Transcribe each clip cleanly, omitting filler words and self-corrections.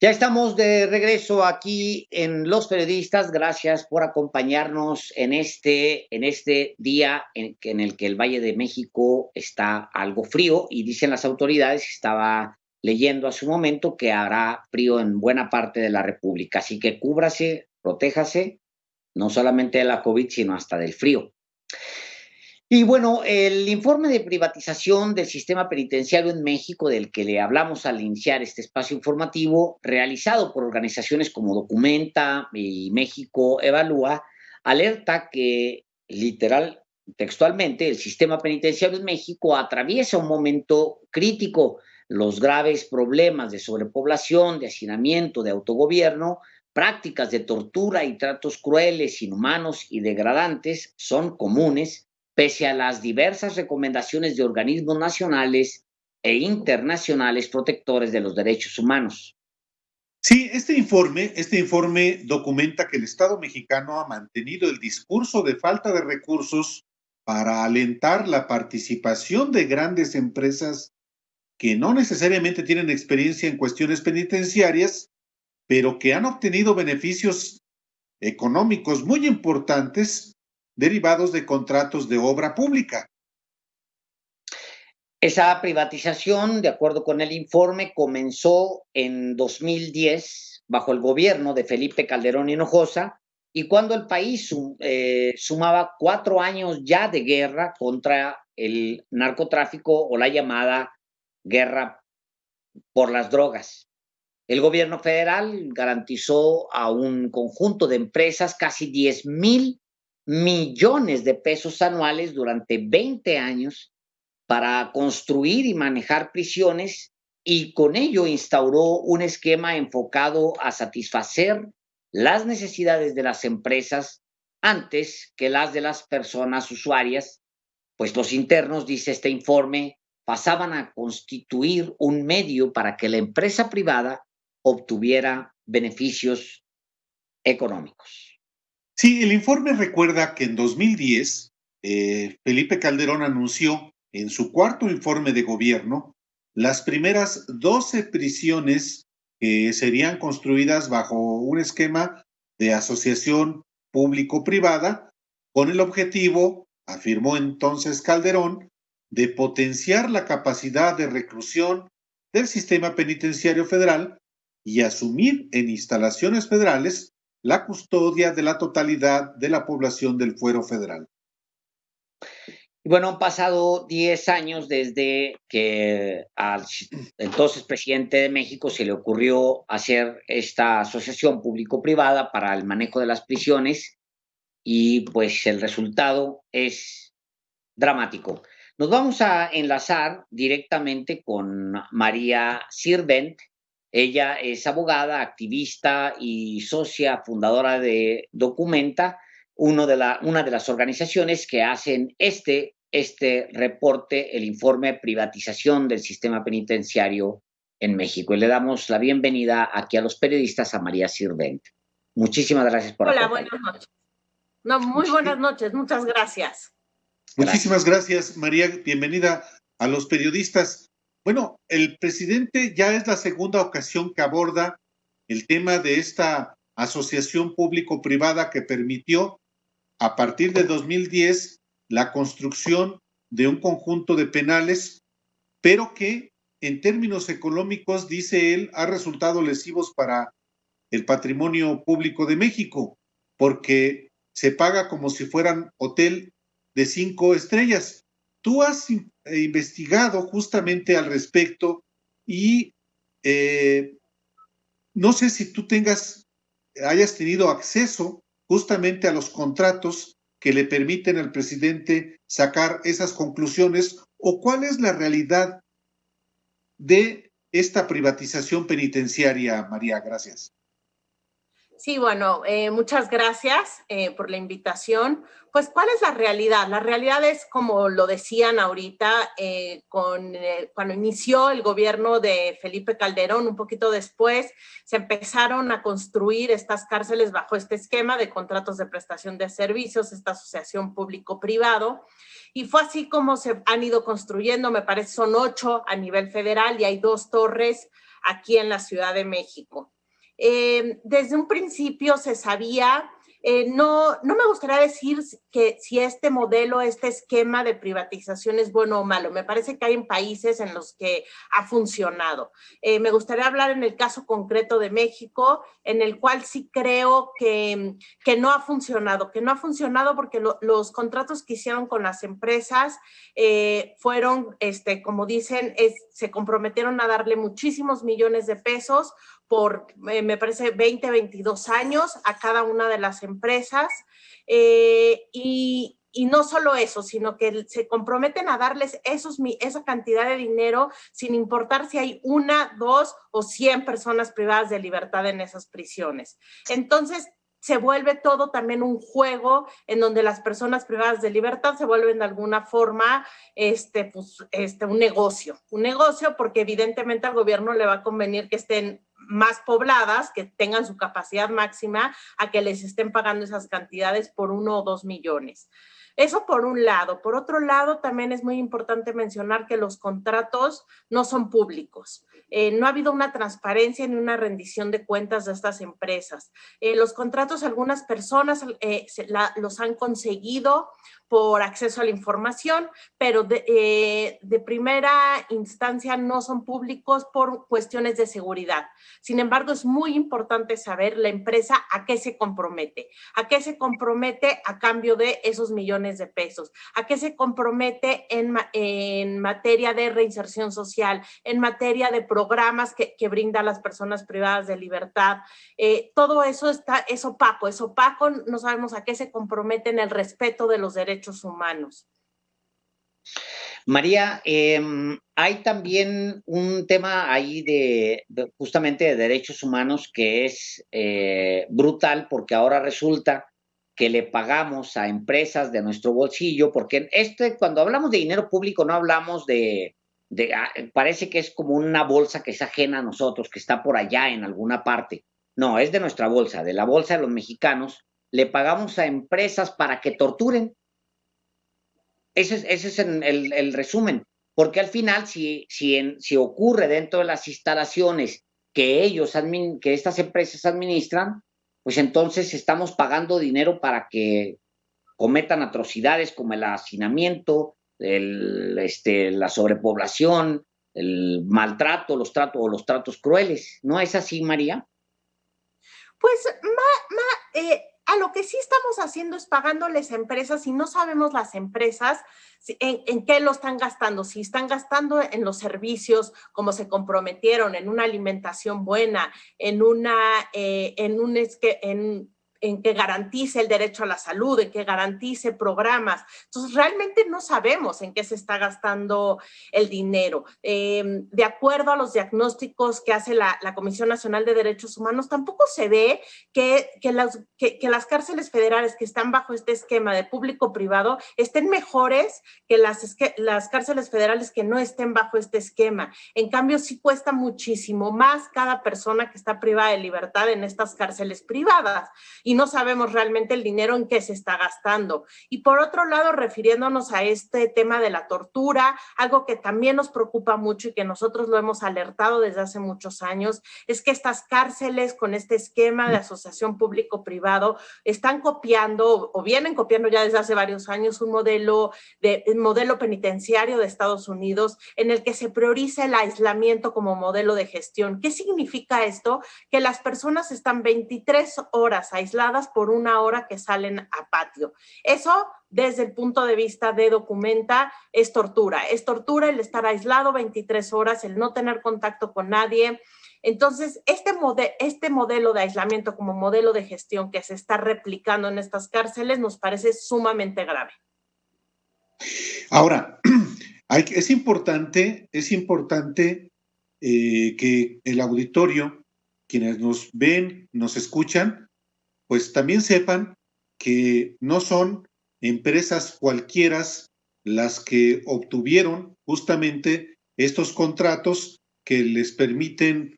Ya estamos de regreso aquí en Los Periodistas. Gracias por acompañarnos en este día en el que el Valle de México está algo frío y dicen las autoridades, estaba leyendo hace un momento, que hará frío en buena parte de la República. Así que cúbrase, protéjase, no solamente de la COVID, sino hasta del frío. Y bueno, el informe de privatización del sistema penitenciario en México, del que le hablamos al iniciar este espacio informativo, realizado por organizaciones como Documenta y México Evalúa, alerta que literal, textualmente, el sistema penitenciario en México atraviesa un momento crítico. Los graves problemas de sobrepoblación, de hacinamiento, de autogobierno, prácticas de tortura y tratos crueles, inhumanos y degradantes son comunes pese a las diversas recomendaciones de organismos nacionales e internacionales protectores de los derechos humanos. Sí, este informe documenta que el Estado mexicano ha mantenido el discurso de falta de recursos para alentar la participación de grandes empresas que no necesariamente tienen experiencia en cuestiones penitenciarias, pero que han obtenido beneficios económicos muy importantes derivados de contratos de obra pública. Esa privatización, de acuerdo con el informe, comenzó en 2010 bajo el gobierno de Felipe Calderón Hinojosa, y cuando el país sumaba 4 años ya de guerra contra el narcotráfico, o la llamada guerra por las drogas. El gobierno federal garantizó a un conjunto de empresas casi 10,000 millones de pesos anuales durante 20 años para construir y manejar prisiones, y con ello instauró un esquema enfocado a satisfacer las necesidades de las empresas antes que las de las personas usuarias, pues los internos, dice este informe, pasaban a constituir un medio para que la empresa privada obtuviera beneficios económicos. Sí, el informe recuerda que en 2010 Felipe Calderón anunció en su cuarto informe de gobierno las primeras 12 prisiones que serían construidas bajo un esquema de asociación público-privada con el objetivo, afirmó entonces Calderón, de potenciar la capacidad de reclusión del sistema penitenciario federal y asumir en instalaciones federales la custodia de la totalidad de la población del fuero federal. Y bueno, han pasado 10 años desde que al entonces presidente de México se le ocurrió hacer esta asociación público-privada para el manejo de las prisiones, y pues el resultado es dramático. Nos vamos a enlazar directamente con María Sirvent. Ella es abogada, activista y socia fundadora de Documenta, una de las organizaciones que hacen este reporte, el informe de privatización del sistema penitenciario en México. Y le damos la bienvenida aquí a Los Periodistas a María Sirvent. Muchísimas gracias por acompañarnos. Hola, buenas noches. No, muy buenas noches, muchas gracias. Muchísimas gracias, María. Bienvenida a Los Periodistas. Bueno, el presidente ya es la segunda ocasión que aborda el tema de esta asociación público-privada que permitió, a partir de 2010, la construcción de un conjunto de penales, pero que en términos económicos, dice él, ha resultado lesivos para el patrimonio público de México, porque se paga como si fueran hotel de 5 estrellas. Tú has investigado justamente al respecto y no sé si tú hayas tenido acceso justamente a los contratos que le permiten al presidente sacar esas conclusiones, o cuál es la realidad de esta privatización penitenciaria, María. Gracias. Sí, bueno, muchas gracias por la invitación. Pues, ¿cuál es la realidad? La realidad es, como lo decían ahorita, cuando inició el gobierno de Felipe Calderón, un poquito después, se empezaron a construir estas cárceles bajo este esquema de contratos de prestación de servicios, esta asociación público-privado, y fue así como se han ido construyendo. Me parece son 8 a nivel federal y hay 2 torres aquí en la Ciudad de México. Desde un principio se sabía. No me gustaría decir que si este modelo, este esquema de privatización es bueno o malo. Me parece que hay países en los que ha funcionado. Me gustaría hablar en el caso concreto de México, en el cual sí creo que no ha funcionado, porque los contratos que hicieron con las empresas fueron, como dicen, se comprometieron a darle muchísimos millones de pesos por, me parece, 20, 22 años a cada una de las empresas. Y no solo eso, sino que se comprometen a darles esa cantidad de dinero sin importar si hay 1, 2 o 100 personas privadas de libertad en esas prisiones. Entonces, se vuelve todo también un juego en donde las personas privadas de libertad se vuelven de alguna forma un negocio porque evidentemente al gobierno le va a convenir que estén más pobladas, que tengan su capacidad máxima, a que les estén pagando esas cantidades por 1 o 2 millones. Eso por un lado. Por otro lado, también es muy importante mencionar que los contratos no son públicos. No ha habido una transparencia ni una rendición de cuentas de estas empresas. Los contratos, algunas personas los han conseguido por acceso a la información, pero de primera instancia no son públicos por cuestiones de seguridad. Sin embargo, es muy importante saber la empresa a qué se compromete. ¿A qué se compromete a cambio de esos millones de pesos? ¿A qué se compromete en materia de reinserción social, en materia de programas que brinda a las personas privadas de libertad? Todo eso es opaco, no sabemos a qué se compromete en el respeto de los derechos humanos. María, hay también un tema ahí justamente de derechos humanos que es brutal, porque ahora resulta que le pagamos a empresas de nuestro bolsillo, porque cuando hablamos de dinero público no hablamos parece que es como una bolsa que es ajena a nosotros, que está por allá en alguna parte. No, es de nuestra bolsa, de la bolsa de los mexicanos. Le pagamos a empresas para que torturen. Ese es el resumen, porque al final, si ocurre dentro de las instalaciones que estas empresas administran, pues entonces estamos pagando dinero para que cometan atrocidades como el hacinamiento, la sobrepoblación, el maltrato, los tratos crueles. ¿No es así, María? Pues a lo que sí estamos haciendo es pagándoles a empresas y no sabemos las empresas en qué lo están gastando, si están gastando en los servicios como se comprometieron, en una alimentación buena, en que garantice el derecho a la salud, en que garantice programas. Entonces, realmente no sabemos en qué se está gastando el dinero. De acuerdo a los diagnósticos que hace la Comisión Nacional de Derechos Humanos, tampoco se ve que las cárceles federales que están bajo este esquema de público-privado estén mejores que las cárceles federales que no estén bajo este esquema. En cambio, sí cuesta muchísimo más cada persona que está privada de libertad en estas cárceles privadas. Y no sabemos realmente el dinero en qué se está gastando. Y por otro lado, refiriéndonos a este tema de la tortura, algo que también nos preocupa mucho y que nosotros lo hemos alertado desde hace muchos años, es que estas cárceles con este esquema de asociación público-privado están copiando o vienen copiando ya desde hace varios años un modelo penitenciario de Estados Unidos en el que se prioriza el aislamiento como modelo de gestión. ¿Qué significa esto? Que las personas están 23 horas aisladas por 1 hora que salen a patio. Eso, desde el punto de vista de Documenta, es tortura. Es tortura el estar aislado 23 horas, el no tener contacto con nadie. Entonces, este modelo de aislamiento como modelo de gestión que se está replicando en estas cárceles nos parece sumamente grave. Ahora, es importante que el auditorio, quienes nos ven, nos escuchan, pues también sepan que no son empresas cualquiera las que obtuvieron justamente estos contratos que les permiten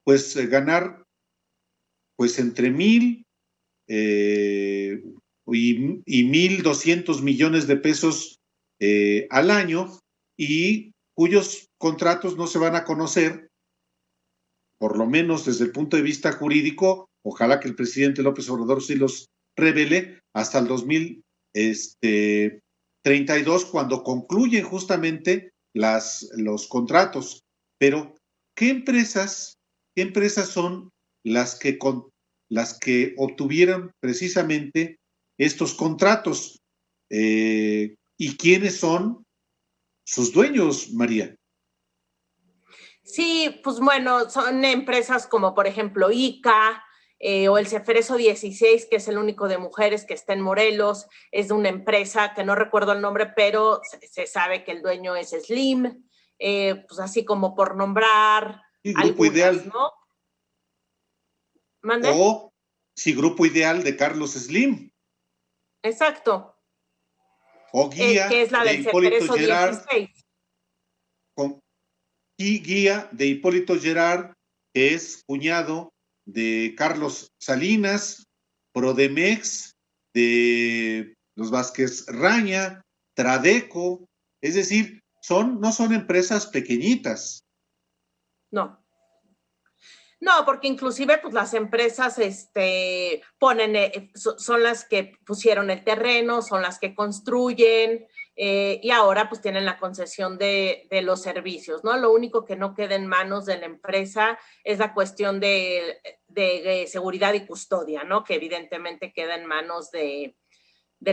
pues ganar pues entre 1,000 y 1,200 millones de pesos al año, y cuyos contratos no se van a conocer por lo menos desde el punto de vista jurídico, ojalá que el presidente López Obrador sí los revele, hasta el 2032, cuando concluyen justamente los contratos. Pero, ¿qué empresas son las que obtuvieron precisamente estos contratos? ¿Y quiénes son sus dueños, María? Sí, pues bueno, son empresas como por ejemplo ICA o el Ceferezo 16, que es el único de mujeres que está en Morelos. Es de una empresa que no recuerdo el nombre, pero se sabe que el dueño es Slim. Pues así como por nombrar Y Grupo algunas, Ideal. ¿no? ¿Mande? O si Grupo Ideal de Carlos Slim. Exacto. O Que Guía es la de del Hipólito Ceferezo Gerard. 16. Y Guía de Hipólito Gerard, que es cuñado de Carlos Salinas, Prodemex, de los Vázquez Raña, Tradeco, es decir, no son empresas pequeñitas. No. No, porque inclusive pues las empresas ponen, son las que pusieron el terreno, son las que construyen y ahora pues tienen la concesión de los servicios, ¿no? Lo único que no queda en manos de la empresa es la cuestión de seguridad y custodia, ¿no? Que evidentemente queda en manos del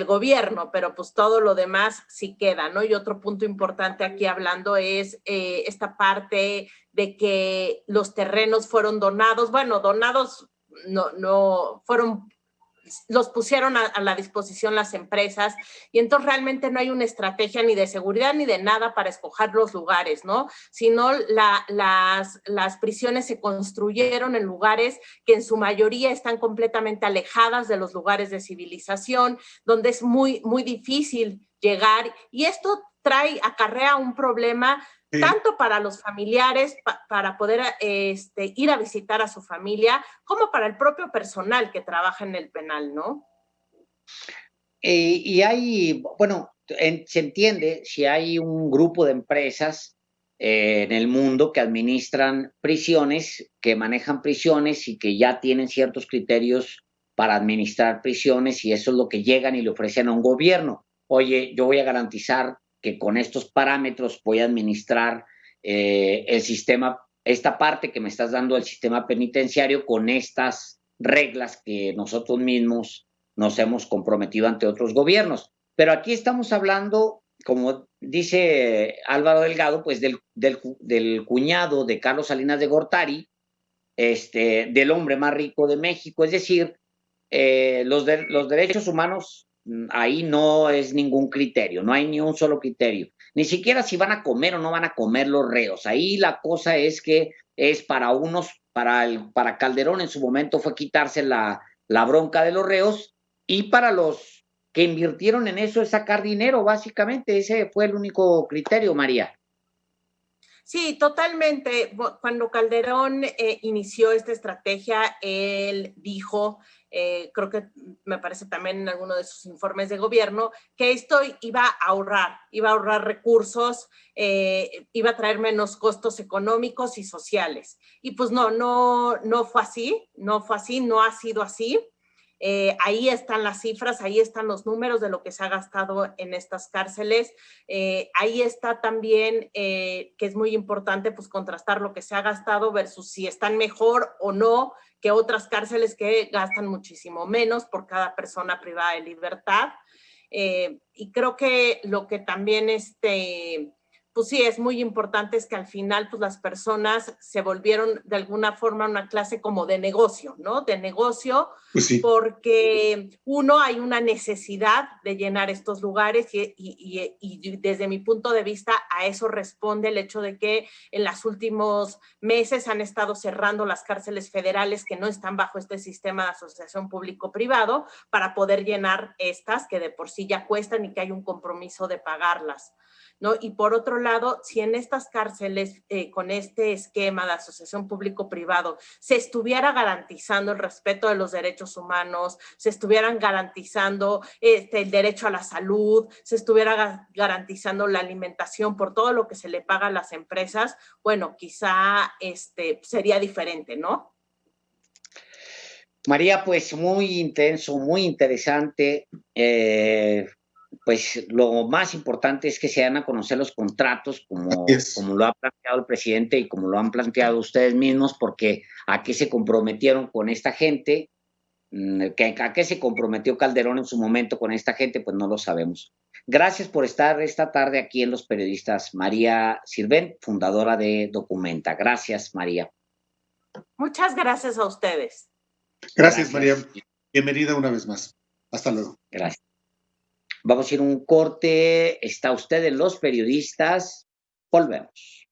gobierno, pero pues todo lo demás sí queda, ¿no? Y otro punto importante aquí hablando es esta parte de que los terrenos fueron donados, bueno, donados no fueron, los pusieron a la disposición las empresas y entonces realmente no hay una estrategia ni de seguridad ni de nada para escoger los lugares, ¿no? Sino las prisiones se construyeron en lugares que en su mayoría están completamente alejadas de los lugares de civilización, donde es muy, muy difícil llegar y esto acarrea un problema tanto para los familiares, para poder ir a visitar a su familia, como para el propio personal que trabaja en el penal, ¿no? Y hay, bueno, se entiende si hay un grupo de empresas en el mundo que administran prisiones, que manejan prisiones y que ya tienen ciertos criterios para administrar prisiones y eso es lo que llegan y le ofrecen a un gobierno. Oye, yo voy a garantizar que con estos parámetros voy a administrar el sistema, esta parte que me estás dando del sistema penitenciario con estas reglas que nosotros mismos nos hemos comprometido ante otros gobiernos. Pero aquí estamos hablando, como dice Álvaro Delgado, pues del cuñado de Carlos Salinas de Gortari, del hombre más rico de México. Es decir, los derechos humanos ahí no es ningún criterio, no hay ni un solo criterio. Ni siquiera si van a comer o no van a comer los reos. Ahí la cosa es que es para unos, para Calderón en su momento fue quitarse la bronca de los reos y para los que invirtieron en eso es sacar dinero, básicamente. Ese fue el único criterio, María. Sí, totalmente. Cuando Calderón inició esta estrategia, él dijo, creo que me parece también en alguno de sus informes de gobierno, que esto iba a ahorrar recursos, iba a traer menos costos económicos y sociales. Y pues no fue así, no ha sido así. Ahí están las cifras, ahí están los números de lo que se ha gastado en estas cárceles. Ahí está también, que es muy importante, pues contrastar lo que se ha gastado versus si están mejor o no que otras cárceles que gastan muchísimo menos por cada persona privada de libertad. Y creo que lo que también pues sí, es muy importante es que al final pues las personas se volvieron de alguna forma una clase como de negocio, ¿no? De negocio, pues sí, porque uno, hay una necesidad de llenar estos lugares y desde mi punto de vista a eso responde el hecho de que en los últimos meses han estado cerrando las cárceles federales que no están bajo este sistema de asociación público-privado para poder llenar estas que de por sí ya cuestan y que hay un compromiso de pagarlas. ¿no? Y por otro lado, si en estas cárceles, con este esquema de asociación público-privado, se estuviera garantizando el respeto de los derechos humanos, se estuvieran garantizando el derecho a la salud, se estuviera garantizando la alimentación por todo lo que se le paga a las empresas, bueno, quizá sería diferente, ¿no? María, pues muy intenso, muy interesante. Pues lo más importante es que se dan a conocer los contratos, como lo ha planteado el presidente y como lo han planteado ustedes mismos, porque a qué se comprometieron con esta gente, a qué se comprometió Calderón en su momento con esta gente, pues no lo sabemos. Gracias por estar esta tarde aquí en Los Periodistas. María Sirvent, fundadora de Documenta. Gracias, María. Muchas gracias a ustedes. Gracias, María. Bienvenida una vez más. Hasta luego. Gracias. Vamos a ir a un corte. Está usted en Los Periodistas. Volvemos.